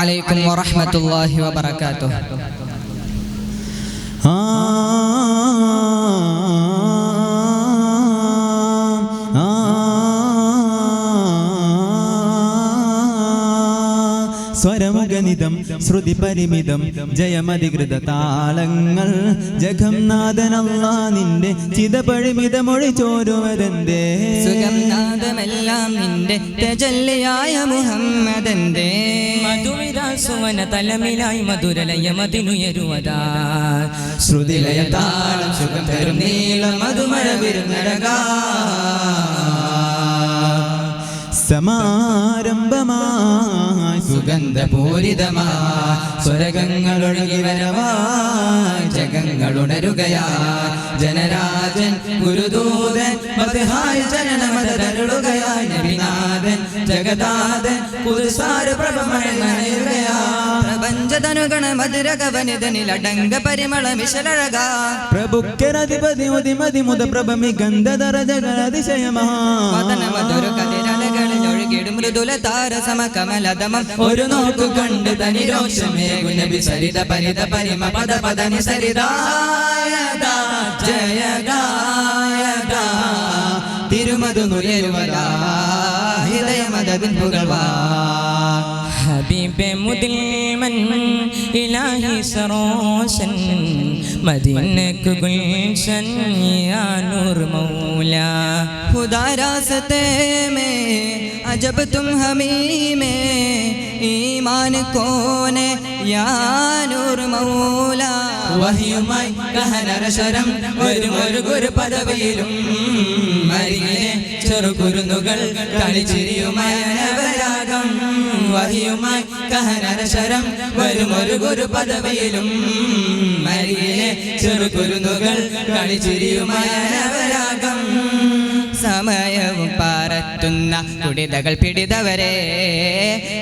അലൈക്കും വറഹ്മത്തുള്ളാഹി വബറകാതുഹു. സ്വരമുഖനിതം ശ്രുതി പരിമിതം ജയമധികൃത താളങ്ങൾ ജഗംനാഥനല്ലാ നിന്റെ ചിതപരിമിതമൊഴി ചോരുവതെന്തേ സുഗംനാഥമെല്ലാം നിന്റെ തജല്ലിയായ മുഹമ്മദന്റെ മധുവിരാസുവന തലമിലായി മധുരലയമതിനുയരുവതാ ശ്രുതിലയ താളം സുഖം തരും നീല മധുമഴ വിരുന്നഴകാ സമാരംഭമായി സുഗന്ധപൂരിതമായി സ്വരകങ്ങളൊഴുകി വരവായി ജഗങ്ങളുണരുകയായി ജനരാജൻ ഗുരുദൂതൻ മദ്ഹായ ജനനമതരുളുകയായി നബിനാഥൻ ജഗദാഥൻ പുതുസാര പ്രഭമഴയുകയായി പ്രപഞ്ചതനുഗണ മധുരകവനിതനിലടങ്ക പരിമള വിശലഴക പ്രഭുക്കരധിപതി ഉതിമതി മുത പ്രഭമി ഗന്ധധരജഗതിശയമ മധുര കതിരലകളിൽ ഒഴുകിടും മൃദുല താരസമ കമലതമം ഒരു നോക്കു കണ്ട് തനിരോഷമേകു നബി സരിത പരിത പരിമ പദ പദനി സരിതായദ ജയഗായദ തിരുമധു നുരയുവദാ ഹൃദയമദതിൻ പുകഴ്വാ ഹബീബെ മുദിൽമൻ ഇലാഹി സറോഷൻ മദീനക്കു ഗുൽഷൻ യാ നൂർ മൗലാ खुदा रास्ते में अजब तुम हमी में ईमान कौन या नूर मौला വഹിയുമായി കഹനരശരം ഒരു ഗുരു പദവിയിലും മരിയെ ചെറുകുരുന്നുകൾ കളിച്ചിരിയുമയനവരാഗം വഹിയുമായി കഹനരശരം ഒരു ഗുരു പദവിയിലും മരിയെ ചെറുകുരുന്നുകൾ കളിച്ചിരിയുമയനവരാഗം സമയവും പാറത്തുന്ന കുടിതകൾ പിടിതവരെ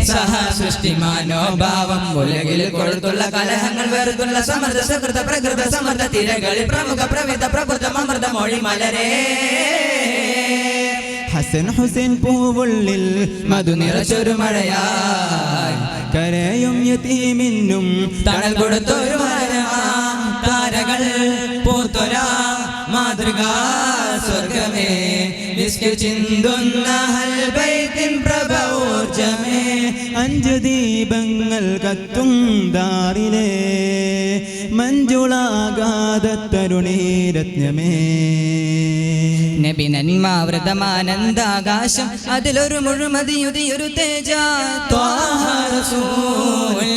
സഹസൃഷ്ടി മനോഭാവം ഉലകിൽ കൊടുത്തുള്ള കലഹങ്ങൾ വെറുത്തുള്ള സമൃദ്ധ സുഹൃത പ്രകൃത സമൃദ്ധ തിരകളിൽ പ്രമുഖ പ്രവിധ പ്രബുദ്ധം അമൃത മൊഴി മലരേ ഹസൻ ഹുസൈൻ പൂവുള്ളിൽ മധു നിറച്ചൊരു മഴയായി കരയും യതീമിന്നും തണൽ കൊടുത്തൊരു മരമാ താരകൾ പൂത്തൊരാ മാതൃകാ സ്വർഗമേ വിസ്കി ചിന്തുന്ന ഹൽബൈത്തിൻ പ്രഭോർജമേ അഞ്ചു ദീപങ്ങൾ കത്തും ദാറിലെ മഞ്ജുളാകാതരുണീരത്നമേ നബി നന്മാവൃതമാനന്ദാകാശം അതിലൊരു മുഴുമതിയുതിയൊരു തേജ ത്വാഹ റസൂൽ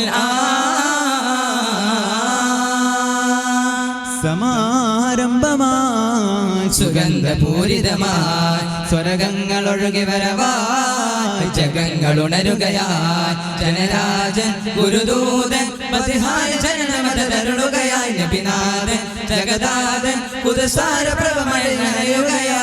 സമാരംഭമായി സുഗന്ധപൂരിതമായി സ്വരകങ്ങൾ ഒഴുകി വരവായി ജഗങ്ങളുണരുകയായി ജനരാജൻ ഗുരുദൂതൻ മദ്ഹായ ജനനമതരുളുകയായി നബിനാഥൻ ജഗദാഥൻ പുതുസാര പ്രഭമഴയുകയായി